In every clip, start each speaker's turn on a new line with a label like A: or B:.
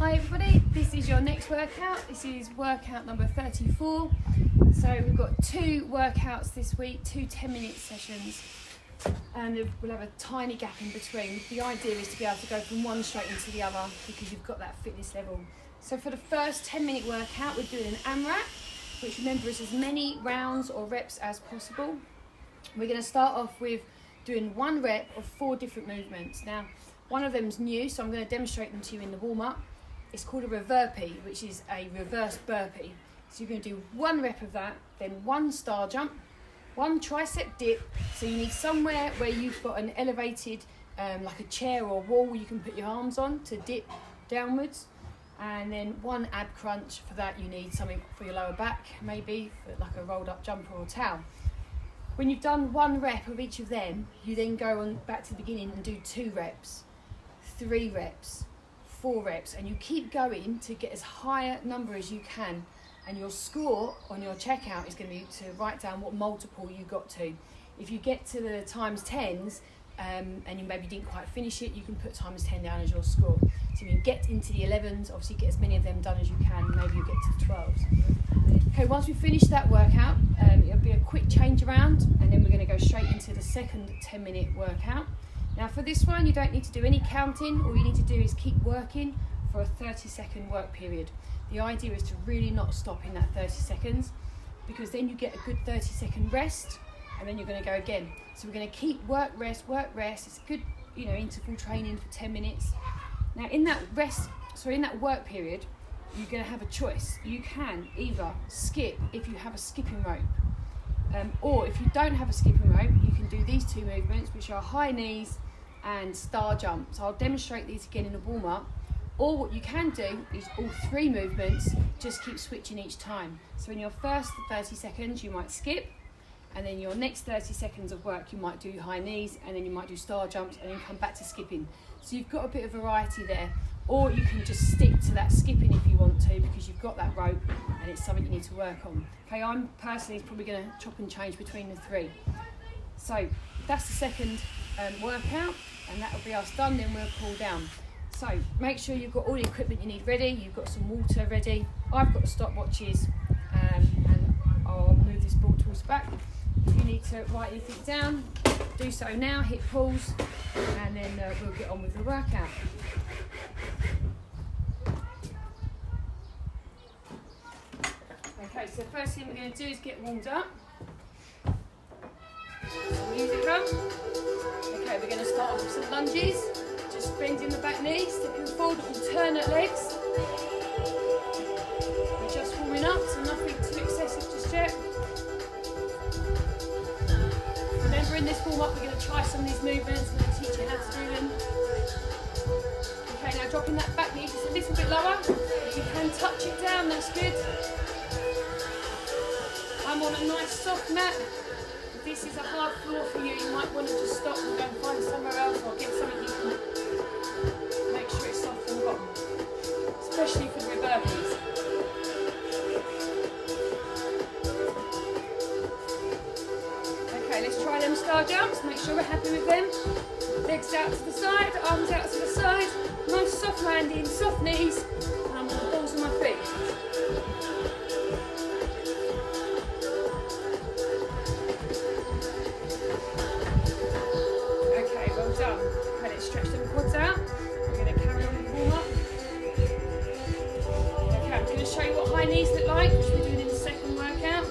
A: Hi everybody, this is your next workout. This is workout number 34. So we've got 2 workouts this week, 2 10-minute sessions, and we'll have a tiny gap in between. The idea is to be able to go from one straight into the other because you've got that fitness level. So for the first 10-minute workout, we're doing an AMRAP, which remember is as many rounds or reps as possible. We're going to start off with doing 1 rep of 4 different movements. Now, one of them's new, so I'm going to demonstrate them to you in the warm-up. It's called a reverpy, which is a reverse burpee. So you're going to do 1 rep of that, then 1 star jump, 1 tricep dip. So you need somewhere where you've got an elevated, like a chair or wall you can put your arms on to dip downwards. And then 1 ab crunch. For that you need something for your lower back, maybe for like a rolled up jumper or towel. When you've done 1 rep of each of them, you then go on back to the beginning and do 2 reps, 3 reps, 4 reps, and you keep going to get as high a number as you can. And your score on your checkout is going to be to write down what multiple you got to. If you get to the times 10s and you maybe didn't quite finish it, you can put times 10 down as your score. So you can get into the 11s, obviously get as many of them done as you can, maybe you'll get to 12s. Okay, once we finish that workout, it'll be a quick change around, and then we're going to go straight into the second 10-minute workout. Now for this one, you don't need to do any counting. All you need to do is keep working for a 30-second work period. The idea is to really not stop in that 30 seconds, because then you get a good 30-second rest, and then you're going to go again. So we're going to keep work, rest. It's good, interval training for 10 minutes. Now in that work period, you're going to have a choice. You can either skip if you have a skipping rope, or if you don't have a skipping rope, you can do these 2 movements, which are high knees and star jump. So I'll demonstrate these again in the warm-up. Or what you can do is all 3 movements, just keep switching each time. So in your first 30 seconds, you might skip, and then your next 30 seconds of work, you might do high knees, and then you might do star jumps, and then come back to skipping. So you've got a bit of variety there. Or you can just stick to that skipping if you want to, because you've got that rope and it's something you need to work on. Okay, I'm personally probably going to chop and change between the 3. So that's the second workout, and that will be us done, then we'll cool down. So make sure you've got all the equipment you need ready, you've got some water ready. I've got the stopwatches, and I'll move this ball towards the back. If you need to write anything down, do so now, hit pause, and then we'll get on with the workout. Okay, so the first thing we're going to do is get warmed up. Some music on. Okay, we're going to start off with some lunges. Just bending the back knee, stepping forward, alternate legs. We're just warming up, so nothing too excessive just yet. Remember, in this warm-up, we're going to try some of these movements. I'm going to teach you how to do them. Okay, now dropping that back knee just a little bit lower. If you can touch it down, that's good. I'm on a nice soft mat. If this is a hard floor for you, you might want to just stop and go and find somewhere else, or get something you can make sure it's soft on the bottom, especially for the burpees. Okay, let's try them star jumps. Make sure we're happy with them. Legs out to the side, arms out to the side. Nice soft landing, soft knees, and I'm on the balls of my feet. Stretch them quads out. We're going to carry on with warm up. Okay, I'm going to show you what high knees look like, which we're doing in the second workout.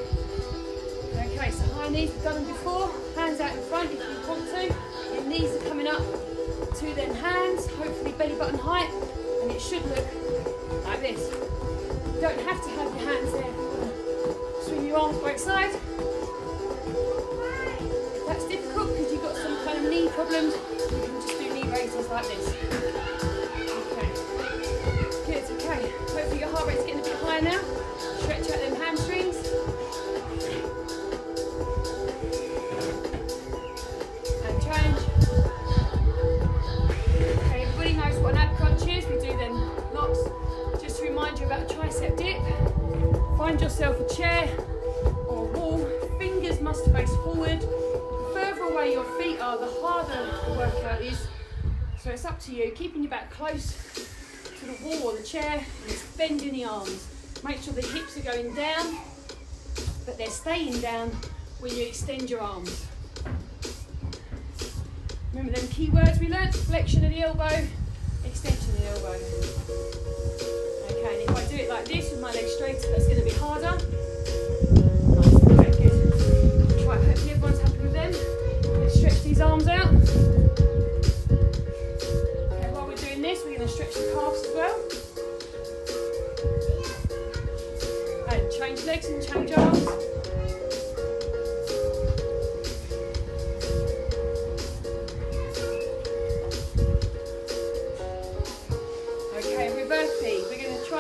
A: Okay, so high knees, we've done them before. Hands out in front if you want to. Your knees are coming up to then hands, hopefully belly button height, and it should look like this. You don't have to have your hands there if you want to swing your arms both sides. If that's difficult because you've got some kind of knee problems, you can just do knee raises like this. Okay, good, okay. Hopefully your heart rate's getting a bit higher now. Stretch out them hamstrings. And change. Okay, everybody knows what an ab crunch is. We do them lots. Just to remind you about a tricep dip. Find yourself a chair or a wall. Fingers must face forward. The further away your feet are, the harder the workout is. So it's up to you, keeping your back close to
B: to the wall or the chair, and it's bending the arms. Make sure the hips are going down, but they're staying down when you extend your arms. Remember them key words we learnt? Flexion of the elbow, extension of the elbow. Okay, and if I do it like this with my legs straight, that's going to be harder. Nice, okay, good. Right, hopefully everyone's happy with them. Let's stretch these arms out. Okay, while we're doing this, we're going to stretch the calves as well. And change legs and change arms.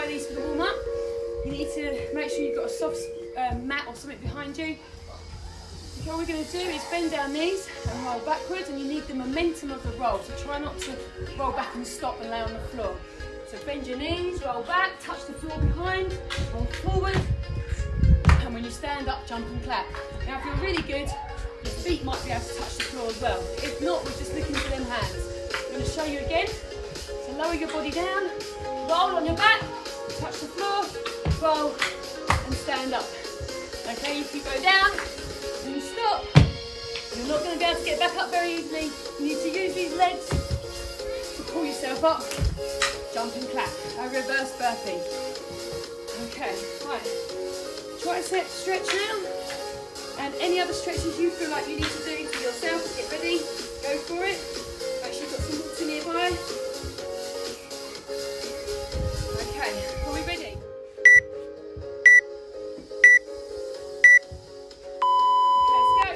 B: These for the warm up. You need to make sure you've got a soft mat or something behind you. Okay, what we're going to do is bend our knees and roll backwards, and you need the momentum of the roll, so try not to roll back and stop and lay on the floor. So bend your knees, roll back, touch the floor behind, roll forward, and when you stand up, jump and clap. Now if you're really good, your feet might be able to touch the floor as well. If not, we're just looking for them hands. I'm going to show you again. So lower your body down, roll on your back, touch the floor, roll and stand up. Okay, if you go down and you stop, you're not going to be able to get back up very easily. You need to use these legs to pull yourself up, jump and clap. A reverse burpee. Okay, right. Tricep stretch now. And any other stretches you feel like you need to do for yourself, get ready, go for it. Make sure you've got some water nearby. Okay, are we ready? Okay, let's go.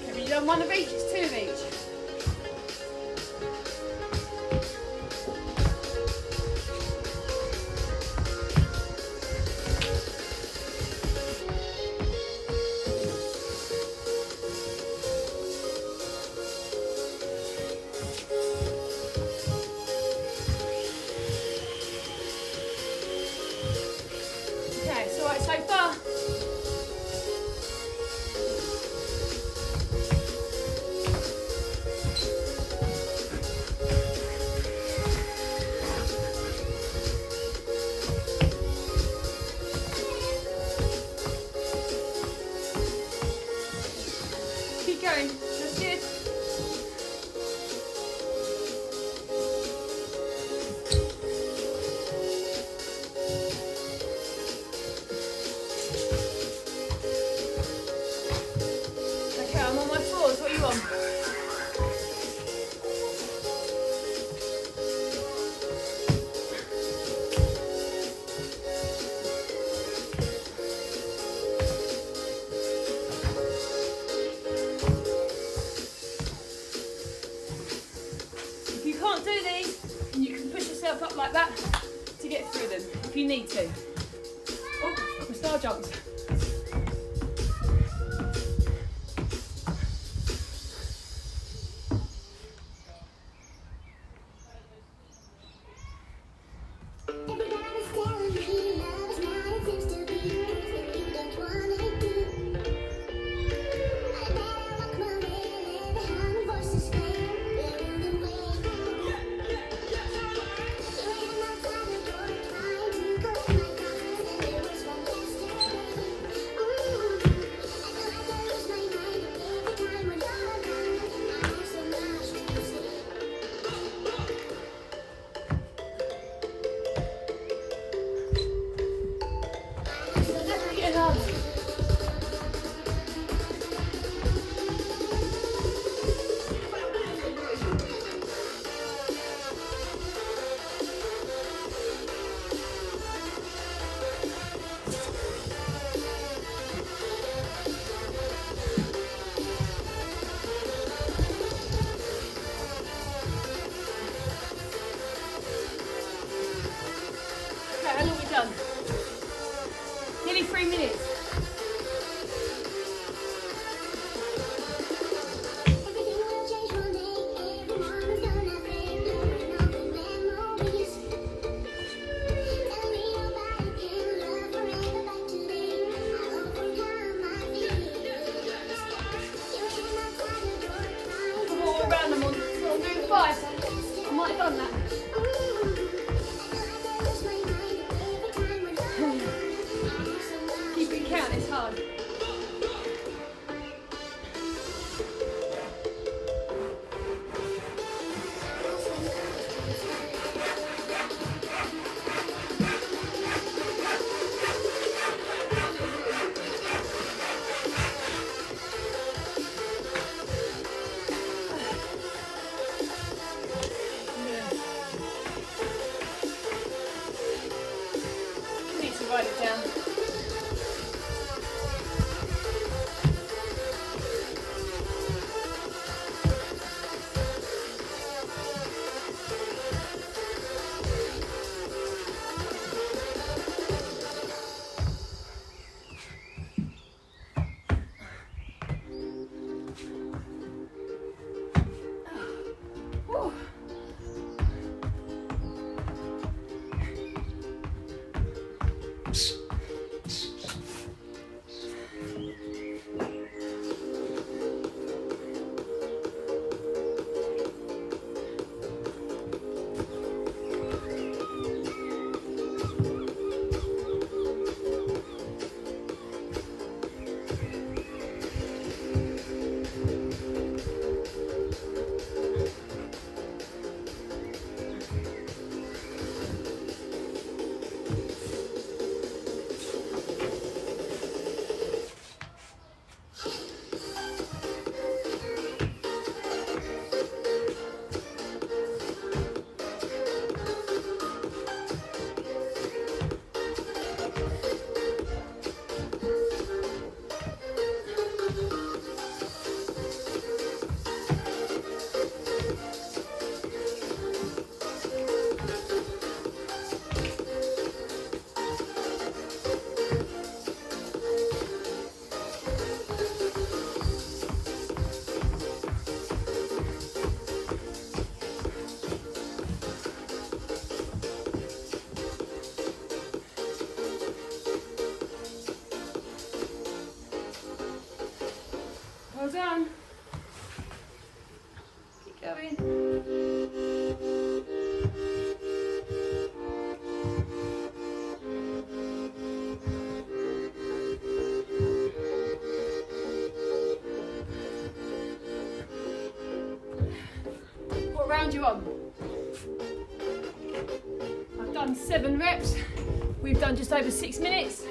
B: Have you done one of each? It's two of each. That's good. Okay, I'm on my fours. What are you on? Up like that to get through them if you need to. Oh, got my star jumps. How long have we done? Nearly 3 minutes. write it down. Well done. Keep going. What round you on? I've done 7 reps. We've done just over 6 minutes.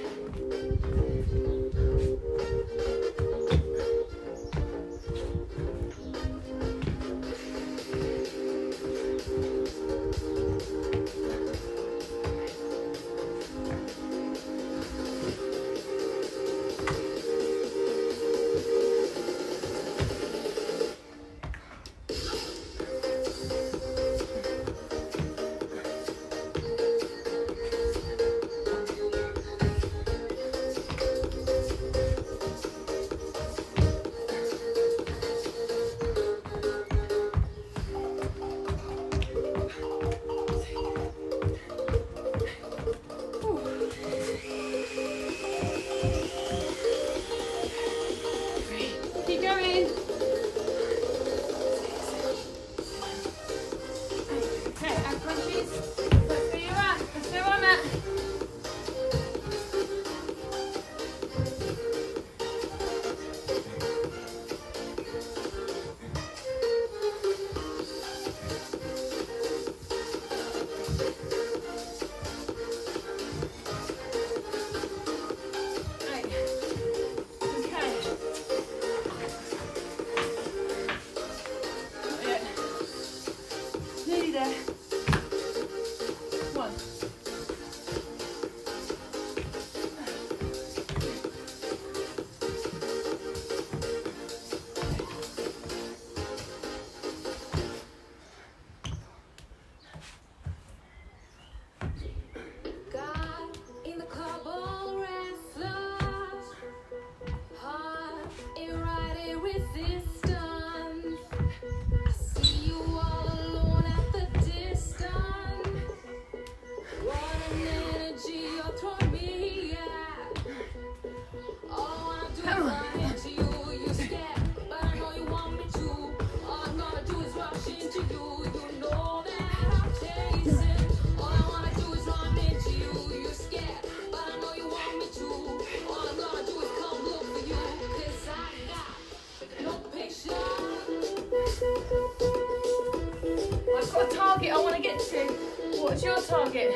B: What's your target?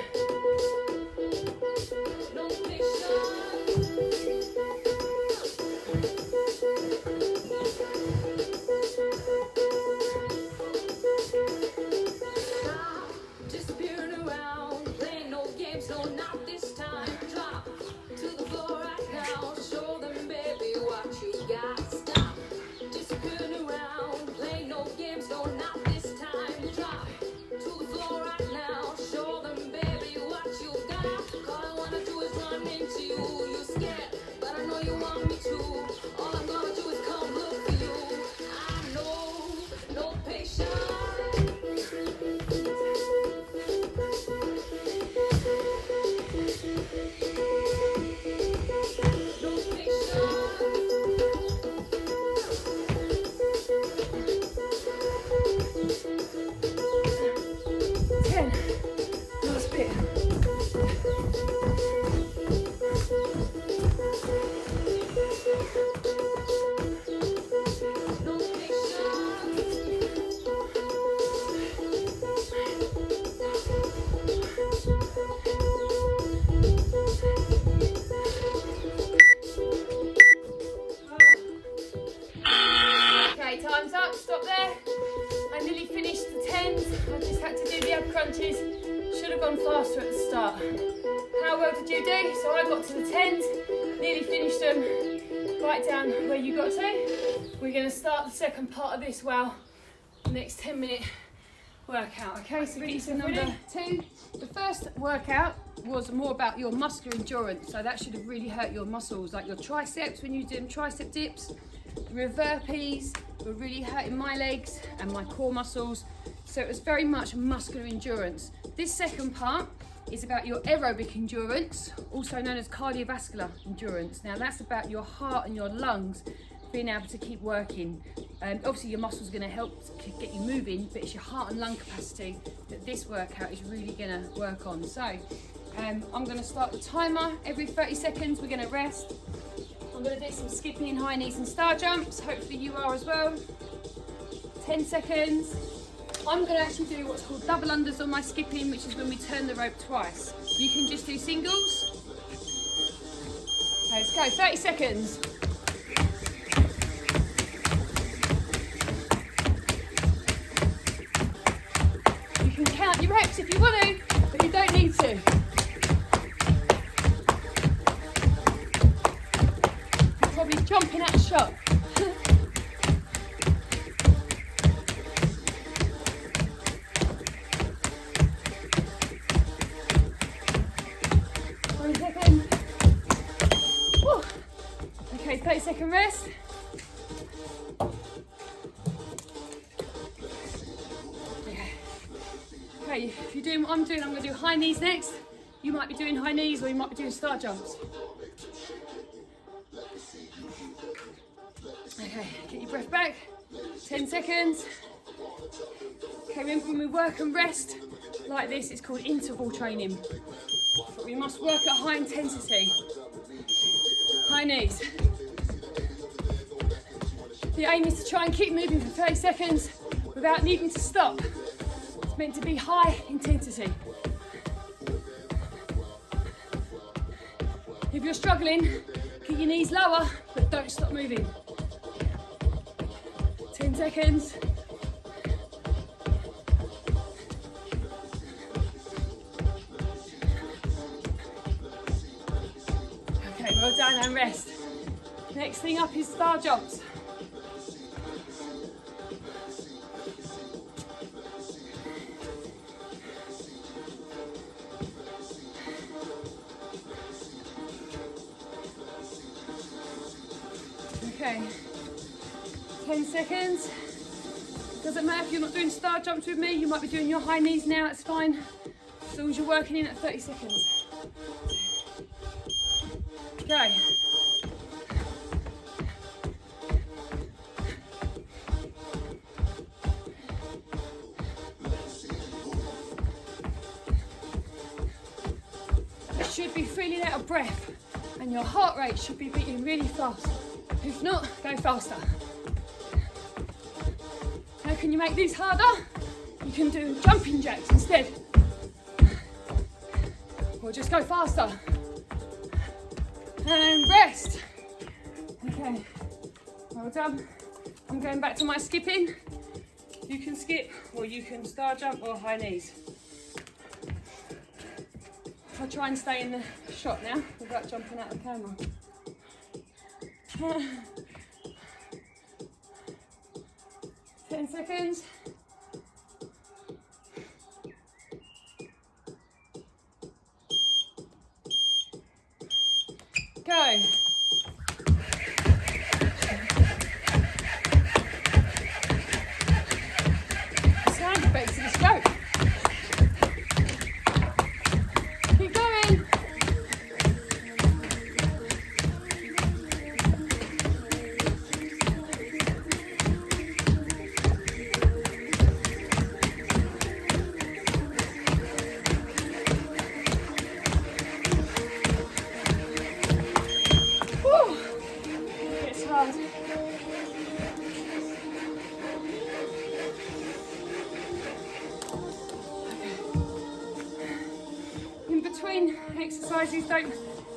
C: Disappearing around, playing no games, no, not this time. Drop
B: how well did you do? So I got to the 10s, nearly finished them, right down where you got to. We're going to start the second part of this next 10-minute workout. Okay, so
A: Ready for number 2. The first workout was more about your muscular endurance, so that should have really hurt your muscles, like your triceps when you do them tricep dips. The burpees were really hurting my legs and my core muscles, so it was very much muscular endurance. This second part is about your aerobic endurance, also known as cardiovascular endurance. Now that's about your heart and your lungs being able to keep working. Obviously your muscles are going to help to get you moving, but it's your heart and lung capacity that this workout is really going to work on. So I'm going to start the timer every 30 seconds. We're going to rest. I'm going to do some skipping, high knees and star jumps. Hopefully you are as well. 10 seconds. I'm going to actually do what's called double unders on my skipping, which is when we turn the rope twice. You can just do singles. Okay, let's go. 30 seconds. You can count your reps if you want to, but you don't need to. You're probably jumping out of shot. 30-second rest. Okay, if you're doing what I'm doing, I'm going to do high knees next. You might be doing high knees or you might be doing star jumps. Okay, get your breath back. 10 seconds. Okay, remember when we work and rest like this, it's called interval training. But we must work at high intensity. High knees. The aim is to try and keep moving for 30 seconds without needing to stop. It's meant to be high intensity. If you're struggling, keep your knees lower, but don't stop moving. 10 seconds. Okay, well done and rest. Next thing up is star jumps. Okay, 10 seconds. Doesn't matter if you're not doing star jumps with me, you might be doing your high knees now, it's fine. As long as you're working in at 30 seconds. Go. You should be feeling out of breath and your heart rate should be beating really fast. If not, go faster. How can you make these harder? You can do jumping jacks instead. Or just go faster. And rest. Okay, well done. I'm going back to my skipping. You can skip or you can star jump or high knees. I'll try and stay in the shot now without jumping out of the camera. 10 seconds. Go. Sound effects, let's go. Keep going. Exercises, don't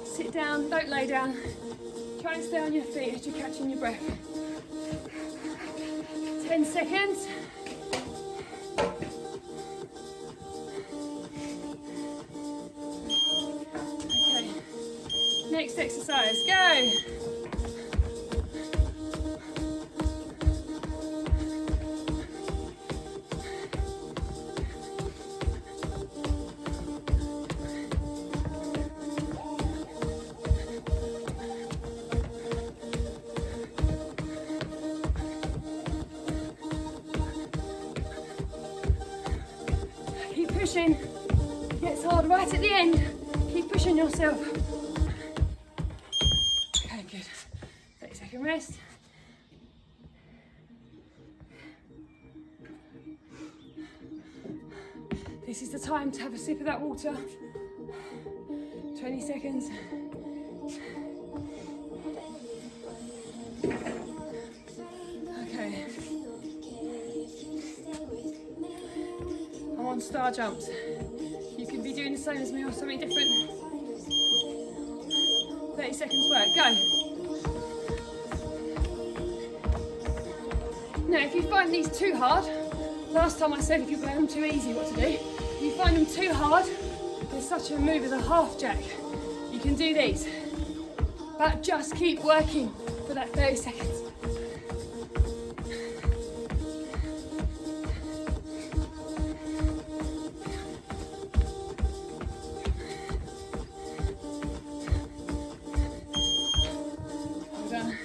A: sit down, don't lay down. Try and stay on your feet as you're catching your breath. 10 seconds.
B: Next exercise, go. Keep pushing. It gets hard right at the end. Keep pushing yourself. Okay, good. 30-second rest. This is the time to have a sip of that water. 20 seconds. Okay. I'm on star jumps. You can be doing the same as me or something different. 30 seconds work, go. Now, if you find these too hard, last time I said if you find them too easy, what to do. If you find them too hard, there's such a move as a half jack. You can do these, but just keep working for that 30 seconds. Well done.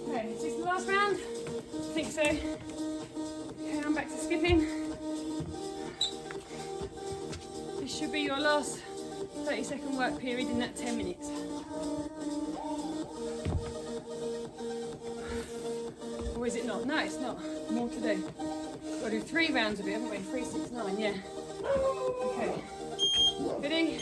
B: Okay, is this the last round? I think so. Okay, I'm back to skipping. This should be your last 30-second work period in that 10 minutes. Or is it not? No, it's not. More to do. Got to do 3 rounds of it, haven't we? 3, 6, 9, yeah. Okay. Ready?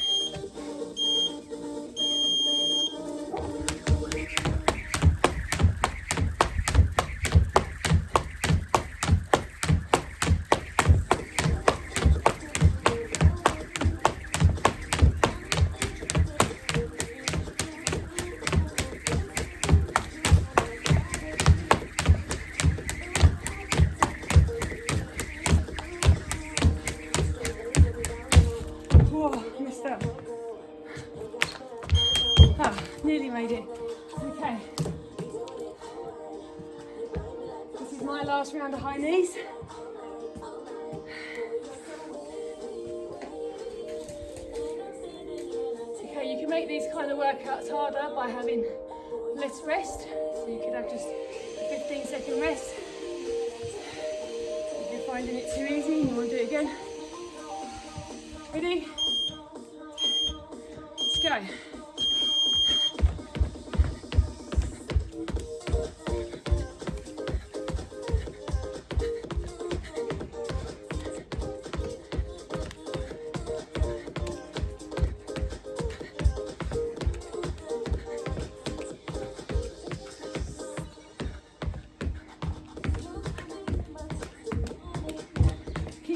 B: Nearly made it. Okay. This is my last round of high knees. Okay, you can make these kind of workouts harder by having less rest. So you could have just a 15-second rest. If you're finding it too easy and you want to do it again. Ready? Let's go.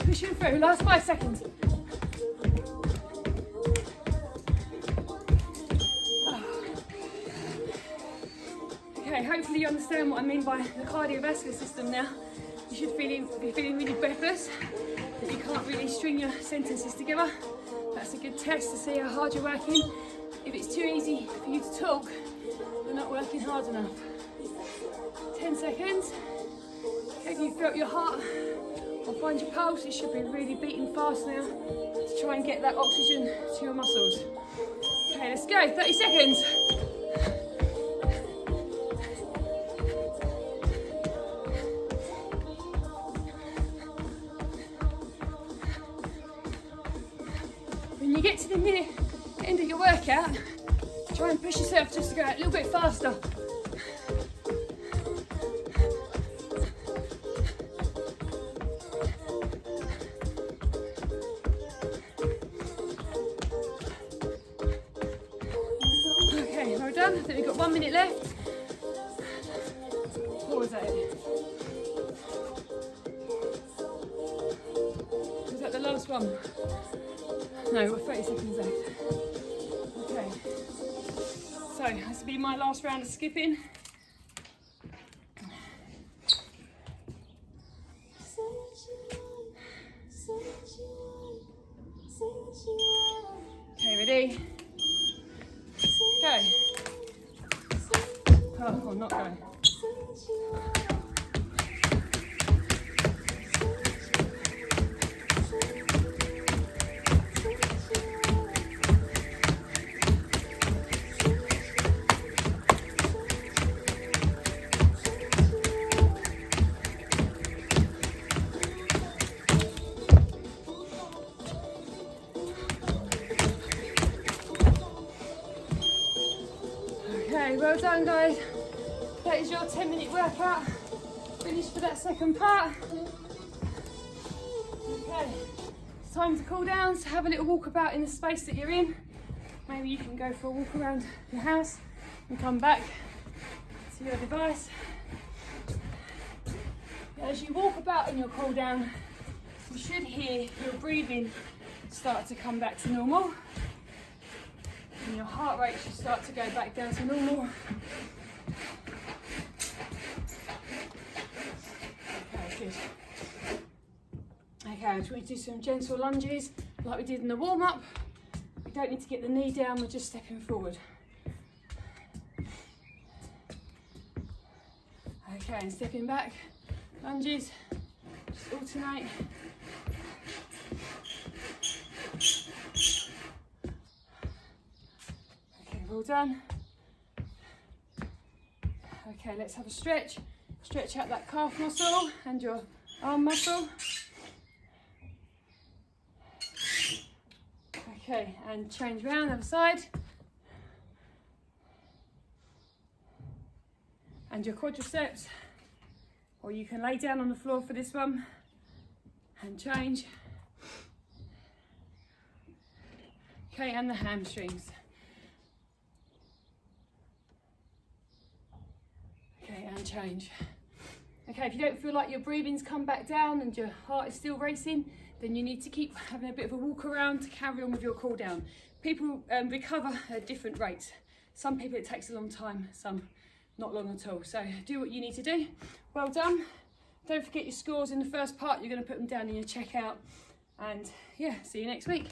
B: Pushing through, last 5 seconds. Okay, hopefully you understand what I mean by the cardiovascular system now. You should be feeling really breathless, that you can't really string your sentences together. That's a good test to see how hard you're working. If it's too easy for you to talk, you're not working hard enough. 10 seconds. Okay, if you felt your heart or find your pulse, it should be really beating fast now to try and get that oxygen to your muscles. Okay, let's go, 30 seconds. When you get to the end of your workout, try and push yourself just to go a little bit faster. I think we've got 1 minute left. Pause it. Was that the last one? No, we've got 30 seconds left. Okay. So, this will be my last round of skipping. Okay, ready? Go. Oh, or not go. Okay, well done guys. That is your 10-minute workout. Finished for that second part. Okay, it's time to cool down, so have a little walk about in the space that you're in. Maybe you can go for a walk around your house and come back to your device. As you walk about in your cool down, you should hear your breathing start to come back to normal. And your heart rate should start to go back down to normal. Okay, good. Okay, I just want you to do some gentle lunges like we did in the warm-up. We don't need to get the knee down, we're just stepping forward. Okay, and stepping back, lunges, just alternate. Well done. Okay, let's have a stretch. Stretch out that calf muscle and your arm muscle. Okay, and change round, other side. And your quadriceps, or you can lay down on the floor for this one and change. Okay, and the hamstrings. Okay, and change. Okay, if you don't feel like your breathing's come back down and your heart is still racing, then you need to keep having a bit of a walk around to carry on with your cool down. People recover at different rates. Some people it takes a long time, some not long at all. So do what you need to do. Well done. Don't forget your scores in the first part. You're going to put them down in your checkout. And yeah, see you next week.